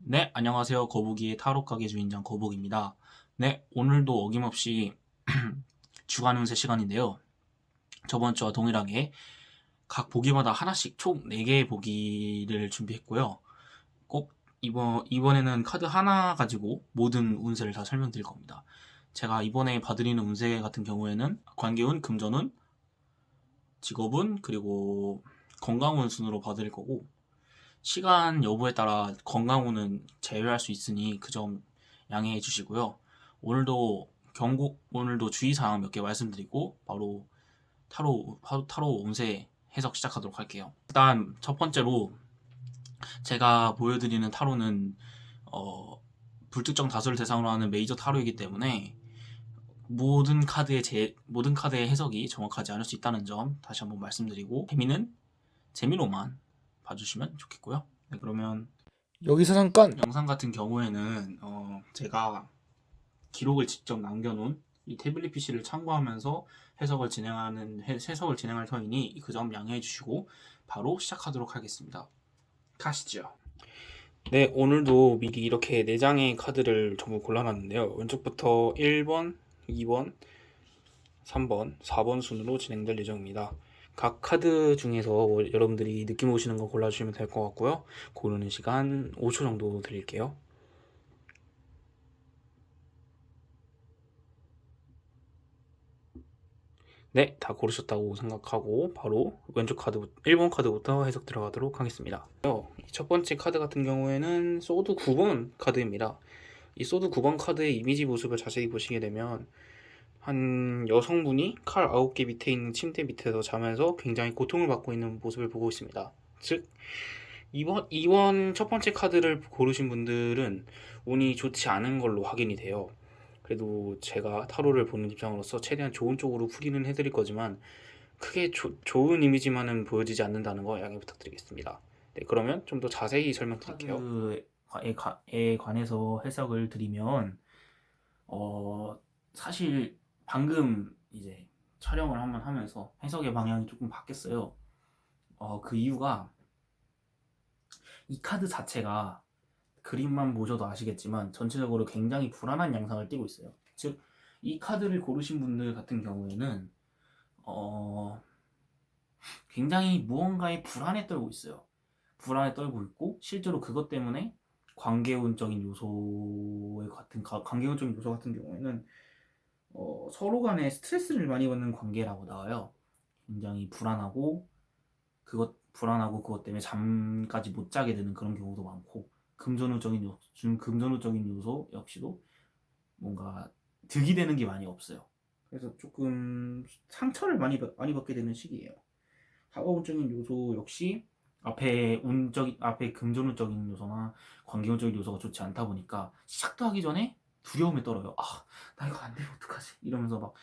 네, 안녕하세요. 거북이의 타로 가게 주인장 거북입니다. 네, 오늘도 어김없이 주간 운세 시간인데요. 저번 주와 동일하게 각 보기마다 하나씩 총 4개의 보기를 준비했고요. 꼭 이번에는 카드 하나 가지고 모든 운세를 다 설명드릴 겁니다. 제가 이번에 봐드리는 운세 같은 경우에는 관계운, 금전운, 직업운, 그리고 건강운 순으로 봐드릴 거고, 시간 여부에 따라 건강운은 제외할 수 있으니 그 점 양해해 주시고요. 오늘도 주의사항 몇 개 말씀드리고 바로 타로 운세 해석 시작하도록 할게요. 일단 첫 번째로 제가 보여드리는 타로는 어, 불특정 다수를 대상으로 하는 메이저 타로이기 때문에 모든 카드의 해석이 정확하지 않을 수 있다는 점 다시 한번 말씀드리고, 재미로만 봐주시면 좋겠고요. 네, 그러면 여기서 잠깐 영상 같은 경우에는 제가 기록을 직접 남겨놓은 이 태블릿 PC를 참고하면서 해석을 진행할 터이니 그 점 양해해 주시고 바로 시작하도록 하겠습니다. 가시죠. 네, 오늘도 미리 이렇게 4장의 카드를 전부 골라놨는데요. 왼쪽부터 1번, 2번, 3번, 4번 순으로 진행될 예정입니다. 각 카드 중에서 여러분들이 느낌 오시는 거 골라주시면 될 것 같고요. 고르는 시간 5초 정도 드릴게요. 네, 다 고르셨다고 생각하고 바로 왼쪽 카드 1번 카드부터 해석 들어가도록 하겠습니다. 첫 번째 카드 같은 경우에는 소드 9번 카드입니다. 이 소드 9번 카드의 이미지 모습을 자세히 보시게 되면 한 여성분이 칼 9개 밑에 있는 침대 밑에서 자면서 굉장히 고통을 받고 있는 모습을 보고 있습니다. 즉, 이번 첫 번째 카드를 고르신 분들은 운이 좋지 않은 걸로 확인이 돼요. 그래도 제가 타로를 보는 입장으로서 최대한 좋은 쪽으로 풀이는 해드릴 거지만 크게 좋은 이미지만은 보여지지 않는다는 거 양해 부탁드리겠습니다. 네, 그러면 좀 더 자세히 설명드릴게요. 카드에 관해서 해석을 드리면 사실 방금 이제 촬영을 한번 하면서 해석의 방향이 조금 바뀌었어요. 그 이유가 이 카드 자체가 그림만 보셔도 아시겠지만 전체적으로 굉장히 불안한 양상을 띠고 있어요. 즉, 이 카드를 고르신 분들 같은 경우에는 어, 굉장히 무언가에 불안에 떨고 있어요. 불안에 떨고 있고 실제로 그것 때문에 관계운적인 요소 같은 경우에는 서로 간에 스트레스를 많이 받는 관계라고 나와요. 굉장히 불안하고 그것 때문에 잠까지 못 자게 되는 그런 경우도 많고, 금전우적인 요소 역시도 뭔가 득이 되는 게 많이 없어요. 그래서 조금 상처를 많이 받게 되는 시기예요. 하가운적인 요소 역시 앞에 금전운적인 요소나 관계운적인 요소가 좋지 않다 보니까 시작도 하기 전에 두려움에 떨어요. 아, 나 이거 안 되면 어떡하지? 이러면서 막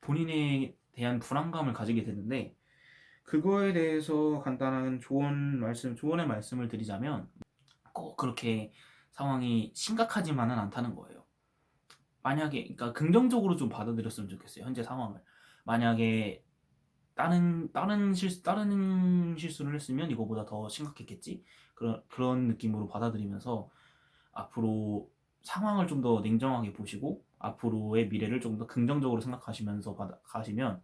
본인에 대한 불안감을 가지게 되는데, 그거에 대해서 간단한 조언의 말씀을 드리자면 꼭 그렇게 상황이 심각하지만은 않다는 거예요. 만약에, 그러니까 긍정적으로 좀 받아들였으면 좋겠어요. 현재 상황을. 만약에 다른 실수를 했으면 이거보다 더 심각했겠지. 그런 느낌으로 받아들이면서 앞으로 상황을 좀 더 냉정하게 보시고 앞으로의 미래를 좀 더 긍정적으로 생각하시면서 가시면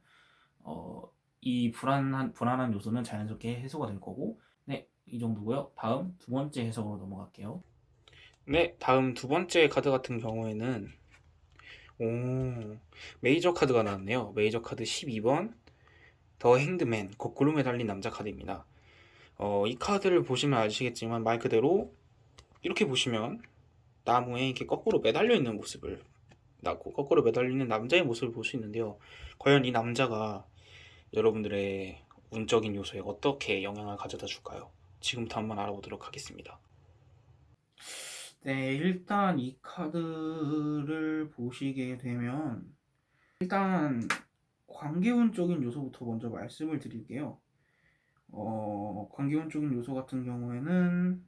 이 불안한 요소는 자연스럽게 해소가 될 거고. 네, 이 정도고요. 다음 두 번째 해석으로 넘어갈게요. 네, 다음 두 번째 카드 같은 경우에는 메이저 카드가 나왔네요. 메이저 카드 12번 더 행드맨, 거꾸로 매달린 남자 카드입니다. 이 카드를 보시면 아시겠지만 말 그대로 이렇게 보시면 나무에 이렇게 거꾸로 매달리는 남자의 모습을 볼 수 있는데요. 과연 이 남자가 여러분들의 운적인 요소에 어떻게 영향을 가져다 줄까요? 지금부터 한번 알아보도록 하겠습니다. 네, 일단 이 카드를 보시게 되면 일단 관계운적인 요소부터 먼저 말씀을 드릴게요. 관계운적인 요소 같은 경우에는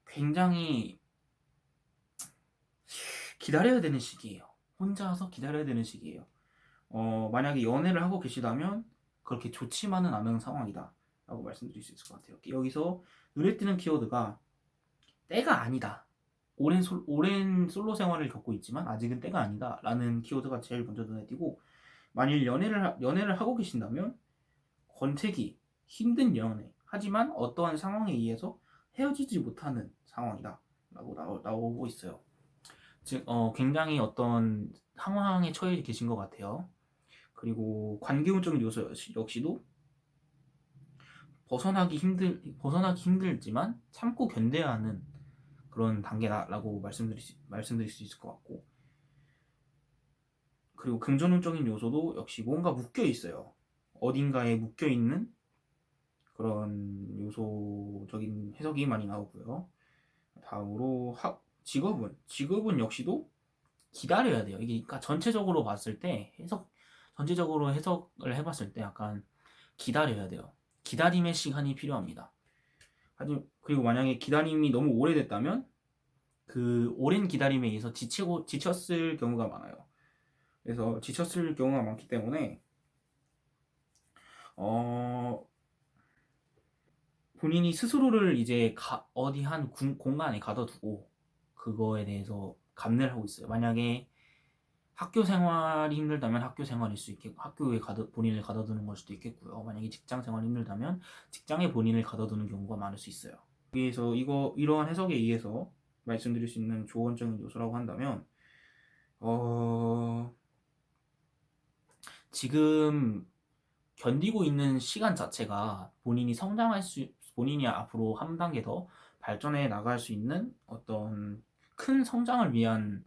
굉장히 기다려야 되는 시기예요. 혼자서 기다려야 되는 시기예요. 만약에 연애를 하고 계시다면 그렇게 좋지만은 않은 상황이다 라고 말씀드릴 수 있을 것 같아요. 여기서 눈에 띄는 키워드가 때가 아니다. 오랜 솔로 생활을 겪고 있지만 아직은 때가 아니다. 라는 키워드가 제일 먼저 눈에 띄고, 만일 연애를 하고 계신다면 권태기, 힘든 연애, 하지만 어떠한 상황에 의해서 헤어지지 못하는 상황이다. 라고 나오고 있어요. 즉, 굉장히 어떤 상황에 처해 계신 것 같아요. 그리고 관계운적인 요소 역시도 벗어나기 힘들지만 참고 견뎌야 하는 그런 단계다라고 말씀드릴 수 있을 것 같고, 그리고 금전운적인 요소도 역시 뭔가 묶여 있어요. 어딘가에 묶여 있는 그런 요소적인 해석이 많이 나오고요. 다음으로 직업은 역시도 기다려야 돼요. 이게 그러니까 전체적으로 해석을 해봤을 때 약간 기다려야 돼요. 기다림의 시간이 필요합니다. 그리고 만약에 기다림이 너무 오래됐다면 그 오랜 기다림에 의해서 지쳤을 경우가 많아요. 그래서 지쳤을 경우가 많기 때문에 본인이 스스로를 이제 어디 한 공간에 가둬두고 그거에 대해서 감내를 하고 있어요. 만약에 학교 생활이 힘들다면 학교 생활일 수 있겠고, 학교에 본인을 가둬두는 걸 수도 있겠고요. 만약에 직장 생활이 힘들다면 직장에 본인을 가둬두는 경우가 많을 수 있어요. 그래서 이러한 해석에 의해서 말씀드릴 수 있는 조언적인 요소라고 한다면, 지금 견디고 있는 시간 자체가 본인이 앞으로 한 단계 더 발전해 나갈 수 있는 어떤 큰 성장을 위한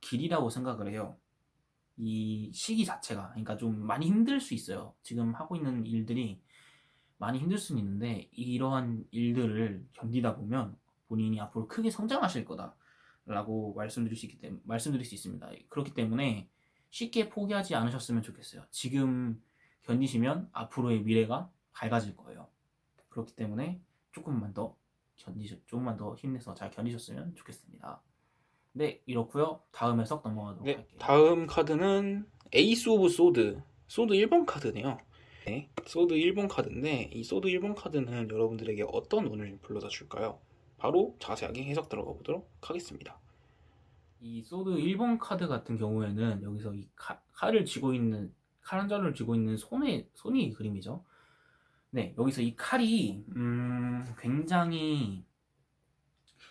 길이라고 생각을 해요. 이 시기 자체가, 그러니까 좀 많이 힘들 수 있어요. 지금 하고 있는 일들이 많이 힘들 수는 있는데, 이러한 일들을 견디다 보면 본인이 앞으로 크게 성장하실 거다라고 말씀드릴 수 있습니다. 그렇기 때문에 쉽게 포기하지 않으셨으면 좋겠어요. 지금 견디시면 앞으로의 미래가 밝아질 거예요. 그렇기 때문에 조금만 더 힘내서 잘 견디셨으면 좋겠습니다. 네, 이렇고요. 다음 해석 넘어가도록 할게요. 다음 카드는 에이스 오브 소드 1번 카드네요. 네, 소드 1번 카드인데, 이 소드 1번 카드는 여러분들에게 어떤 운을 불러다 줄까요? 바로 자세하게 해석 들어가 보도록 하겠습니다. 이 소드 1번 카드 같은 경우에는 여기서 이 칼 한 자루를 쥐고 있는 손이 그림이죠. 네, 여기서 이 칼이 굉장히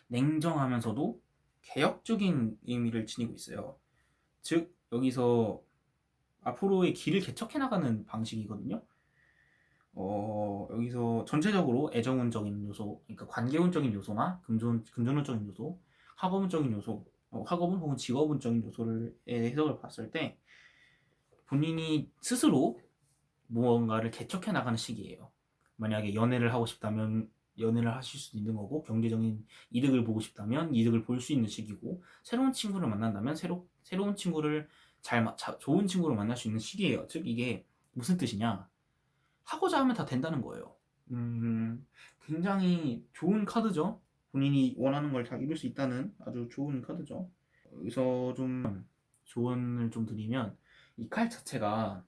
냉정하면서도 개혁적인 의미를 지니고 있어요. 즉, 여기서 앞으로의 길을 개척해 나가는 방식이거든요. 여기서 전체적으로 애정운적인 요소, 그러니까 관계운적인 요소나 금전운적인 요소, 학업운적인 요소, 학업운 혹은 직업운적인 요소를 해석을 봤을 때 본인이 스스로 무언가를 개척해 나가는 시기예요. 만약에 연애를 하고 싶다면 연애를 하실 수도 있는 거고, 경제적인 이득을 보고 싶다면 이득을 볼 수 있는 시기고, 새로운 친구를 만난다면 새로운 친구를 좋은 친구를 만날 수 있는 시기예요. 즉, 이게 무슨 뜻이냐? 하고자 하면 다 된다는 거예요. 굉장히 좋은 카드죠. 본인이 원하는 걸 다 이룰 수 있다는 아주 좋은 카드죠. 여기서 좀 조언을 좀 드리면, 이 칼 자체가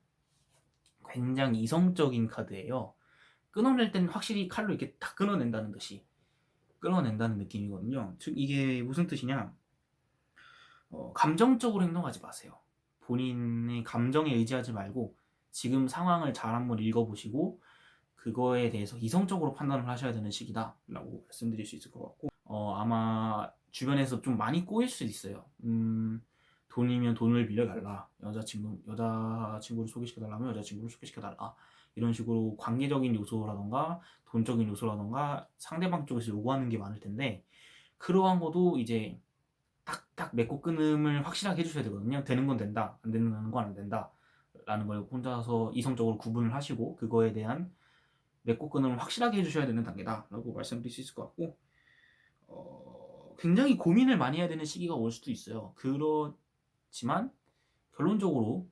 굉장히 이성적인 카드예요. 끊어낼 땐 확실히 칼로 이렇게 딱 끊어낸다는 느낌이거든요. 즉, 이게 무슨 뜻이냐? 감정적으로 행동하지 마세요. 본인의 감정에 의지하지 말고 지금 상황을 잘 한번 읽어보시고 그거에 대해서 이성적으로 판단을 하셔야 되는 시기다 라고 말씀드릴 수 있을 것 같고, 아마 주변에서 좀 많이 꼬일 수도 있어요. 돈이면 돈을 빌려달라, 여자친구를 소개시켜달라면 여자친구를 소개시켜달라, 이런 식으로 관계적인 요소라던가 돈적인 요소라던가 상대방 쪽에서 요구하는 게 많을 텐데, 그러한 것도 이제 딱딱 맺고 끊음을 확실하게 해주셔야 되거든요. 되는 건 된다, 안 되는 건 안 된다 라는 걸 혼자서 이성적으로 구분을 하시고 그거에 대한 맺고 끊음을 확실하게 해주셔야 되는 단계다 라고 말씀드릴 수 있을 것 같고, 굉장히 고민을 많이 해야 되는 시기가 올 수도 있어요. 그렇지만 결론적으로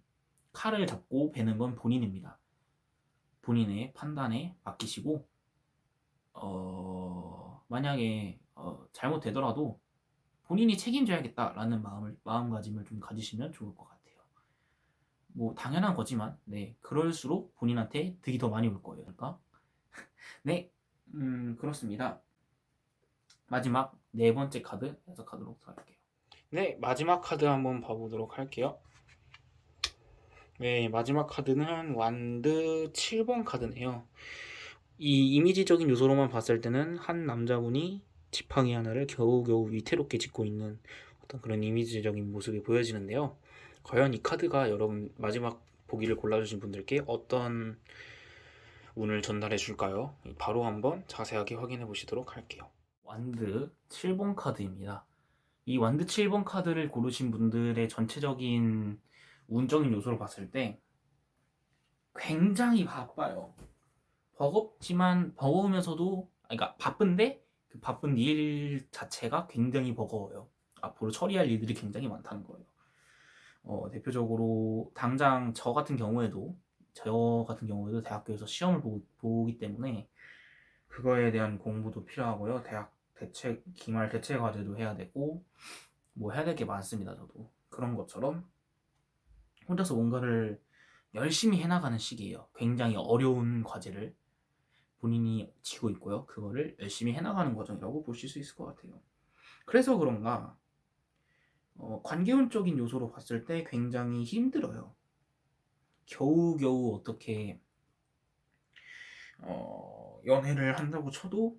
칼을 잡고 베는 건 본인입니다. 본인의 판단에 맡기시고, 만약에 잘못되더라도 본인이 책임져야겠다라는 마음가짐을 좀 가지시면 좋을 것 같아요. 뭐 당연한 거지만, 네, 그럴수록 본인한테 득이 더 많이 올 거예요. 그러니까 네, 그렇습니다. 마지막 네 번째 카드 해석하도록 할게요. 네, 마지막 카드 한번 봐보도록 할게요. 네, 마지막 카드는 완드 7번 카드네요. 이 이미지적인 요소로만 봤을 때는 한 남자분이 지팡이 하나를 겨우겨우 위태롭게 짚고 있는 어떤 그런 이미지적인 모습이 보여지는데요. 과연 이 카드가 여러분 마지막 보기를 골라주신 분들께 어떤 운을 전달해 줄까요? 바로 한번 자세하게 확인해 보시도록 할게요. 완드 7번 카드입니다. 이 완드 7번 카드를 고르신 분들의 전체적인 운적인 요소를 봤을 때 굉장히 바빠요. 버거우면서도, 그러니까 바쁜데 그 바쁜 일 자체가 굉장히 버거워요. 앞으로 처리할 일들이 굉장히 많다는 거예요. 대표적으로 당장 저 같은 경우에도 대학교에서 시험을 보기 때문에 그거에 대한 공부도 필요하고요. 기말 대체 과제도 해야 되고 뭐 해야 될 게 많습니다. 저도 그런 것처럼 혼자서 뭔가를 열심히 해나가는 시기예요. 굉장히 어려운 과제를 본인이 지고 있고요. 그거를 열심히 해나가는 과정이라고 보실 수 있을 것 같아요. 그래서 그런가 관계운적인 요소로 봤을 때 굉장히 힘들어요. 겨우겨우 어떻게 연애를 한다고 쳐도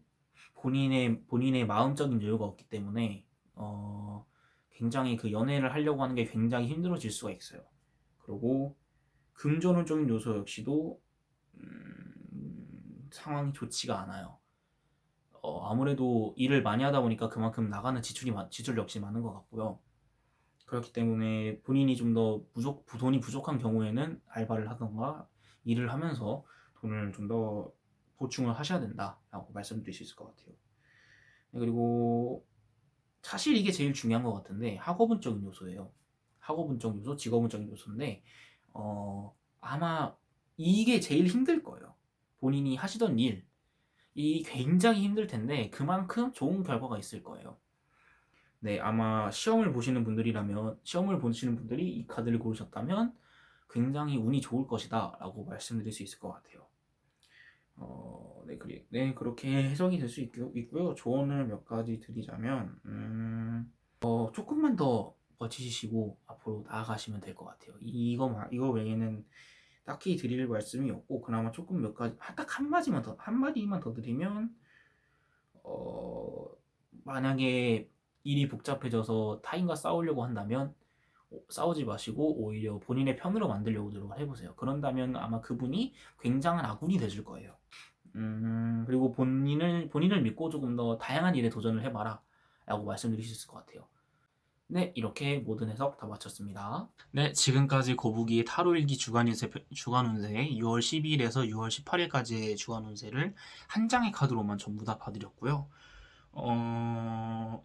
본인의 마음적인 여유가 없기 때문에 굉장히 그 연애를 하려고 하는 게 굉장히 힘들어질 수가 있어요. 그리고 금전운적인 요소 역시도 상황이 좋지가 않아요. 아무래도 일을 많이 하다 보니까 그만큼 나가는 지출 역시 많은 것 같고요. 그렇기 때문에 본인이 좀 더 돈이 부족한 경우에는 알바를 하던가 일을 하면서 돈을 좀 더 보충을 하셔야 된다라고 말씀드릴 수 있을 것 같아요. 네, 그리고 사실 이게 제일 중요한 것 같은데 학업운적인 요소예요. 학업운적 요소, 직업운적인 요소인데 아마 이게 제일 힘들 거예요. 본인이 하시던 일이 굉장히 힘들 텐데 그만큼 좋은 결과가 있을 거예요. 네, 아마 시험을 보시는 분들이 이 카드를 고르셨다면 굉장히 운이 좋을 것이다 라고 말씀드릴 수 있을 것 같아요. 네, 그렇게 해석이 될 수 있고요. 조언을 몇 가지 드리자면, 조금만 더 버티시고 앞으로 나아가시면 될 것 같아요. 이거 외에는 딱히 드릴 말씀이 없고, 그나마 조금 딱 한마디만 더 드리면, 어, 만약에 일이 복잡해져서 타인과 싸우려고 한다면, 싸우지 마시고 오히려 본인의 편으로 만들려고 노력을 해보세요. 그런다면 아마 그분이 굉장한 아군이 되실 거예요. 그리고 본인을 믿고 조금 더 다양한 일에 도전을 해봐라 라고 말씀드릴 수 있을 것 같아요. 네, 이렇게 모든 해석 다 마쳤습니다. 네, 지금까지 거북이의 타로일기 주간 운세 6월 12일에서 6월 18일까지의 주간 운세를 한 장의 카드로만 전부 다 봐드렸고요.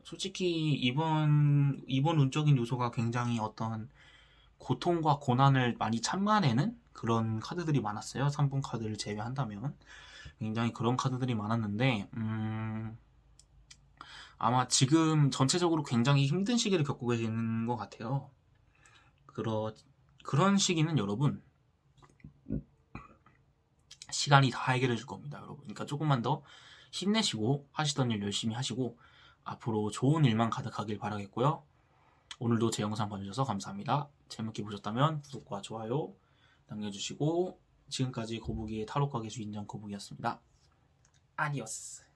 솔직히 이번 운적인 요소가 굉장히 어떤 고통과 고난을 많이 참아내는 그런 카드들이 많았어요. 3분 카드를 제외한다면. 굉장히 그런 카드들이 많았는데, 아마 지금 전체적으로 굉장히 힘든 시기를 겪고 계시는 것 같아요. 그런 시기는 여러분, 시간이 다 해결해 줄 겁니다, 여러분. 그러니까 조금만 더 힘내시고, 하시던 일 열심히 하시고, 앞으로 좋은 일만 가득하길 바라겠고요. 오늘도 제 영상 봐주셔서 감사합니다. 재밌게 보셨다면 구독과 좋아요 남겨주시고, 지금까지 거북이의 타로과 개수 인정 거북이였습니다. 아디오스.